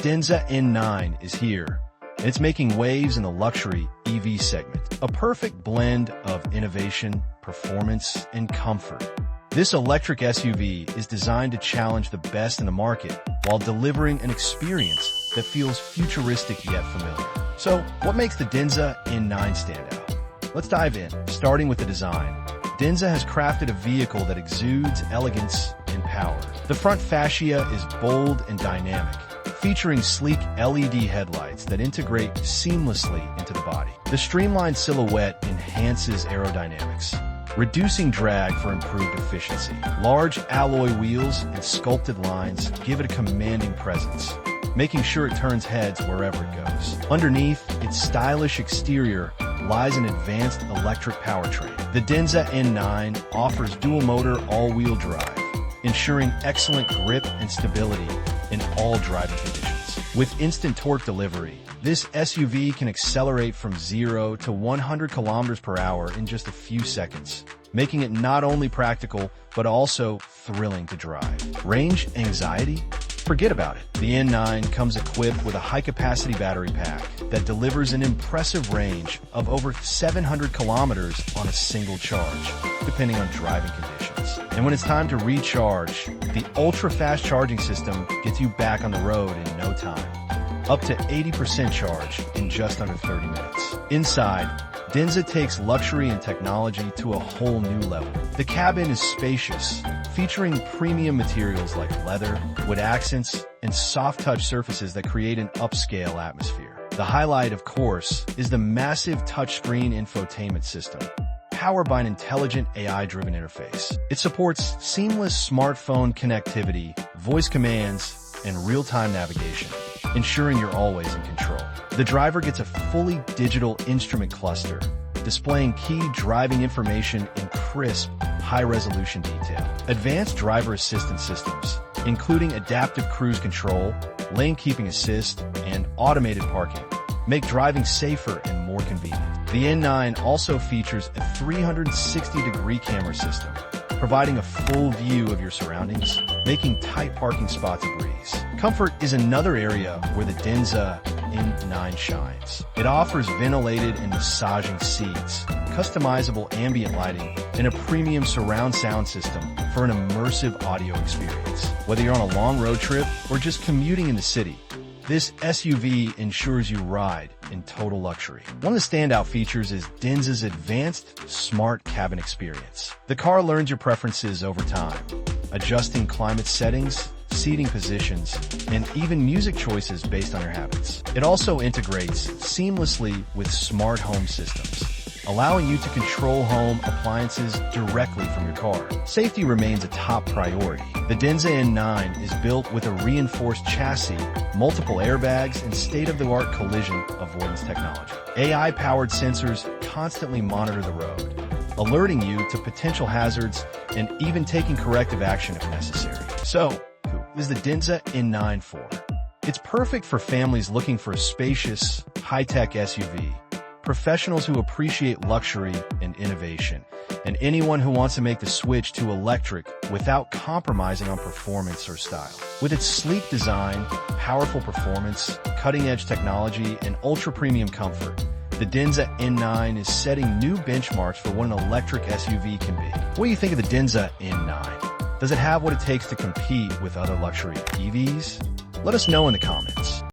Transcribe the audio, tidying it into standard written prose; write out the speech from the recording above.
Denza N9 is here, and it's making waves in the luxury EV segment. A perfect blend of innovation, performance, and comfort. This electric SUV is designed to challenge the best in the market while delivering an experience that feels futuristic yet familiar. So, what makes the Denza N9 stand out? Let's dive in, starting with the design. Denza has crafted a vehicle that exudes elegance and power. The front fascia is bold and dynamic, featuring sleek LED headlights that integrate seamlessly into the body. The streamlined silhouette enhances aerodynamics, reducing drag for improved efficiency. Large alloy wheels and sculpted lines give it a commanding presence, making sure it turns heads wherever it goes. Underneath its stylish exterior lies an advanced electric powertrain. The Denza N9 offers dual-motor all-wheel drive, ensuring excellent grip and stability in all driving conditions. With instant torque delivery, this SUV can accelerate from 0 to 100 kilometers per hour in just a few seconds, making it not only practical, but also thrilling to drive. Range anxiety? Forget about it. The N9 comes equipped with a high-capacity battery pack that delivers an impressive range of over 700 kilometers on a single charge, depending on driving conditions. And when it's time to recharge, the ultra-fast charging system gets you back on the road in no time, up to 80% charge in just under 30 minutes. Inside, Denza takes luxury and technology to a whole new level. The cabin is spacious, featuring premium materials like leather, wood accents, and soft-touch surfaces that create an upscale atmosphere. The highlight, of course, is the massive touchscreen infotainment system, powered by an intelligent AI-driven interface. It supports seamless smartphone connectivity, voice commands, and real-time navigation, ensuring you're always in control. The driver gets a fully digital instrument cluster, displaying key driving information in crisp, high-resolution detail. Advanced driver assistance systems, including adaptive cruise control, lane keeping assist, and automated parking, make driving safer and more convenient. The N9 also features a 360-degree camera system, providing a full view of your surroundings, making tight parking spots a breeze. Comfort is another area where the Denza N9 shines. It offers ventilated and massaging seats, customizable ambient lighting, and a premium surround sound system for an immersive audio experience. Whether you're on a long road trip or just commuting in the city, this SUV ensures you ride in total luxury. One of the standout features is Denza's advanced smart cabin experience. The car learns your preferences over time, adjusting climate settings, seating positions, and even music choices based on your habits. It also integrates seamlessly with smart home systems, allowing you to control home appliances directly from your car. Safety remains a top priority. The Denza N9 is built with a reinforced chassis, multiple airbags, and state-of-the-art collision avoidance technology. AI-powered sensors constantly monitor the road, alerting you to potential hazards and even taking corrective action if necessary. So, who is the Denza N9 for? It's perfect for families looking for a spacious, high-tech SUV, professionals who appreciate luxury and innovation, and anyone who wants to make the switch to electric without compromising on performance or style. With its sleek design, powerful performance, cutting-edge technology, and ultra-premium comfort, the Denza N9 is setting new benchmarks for what an electric SUV can be. What do you think of the Denza N9? Does it have what it takes to compete with other luxury EVs? Let us know in the comments.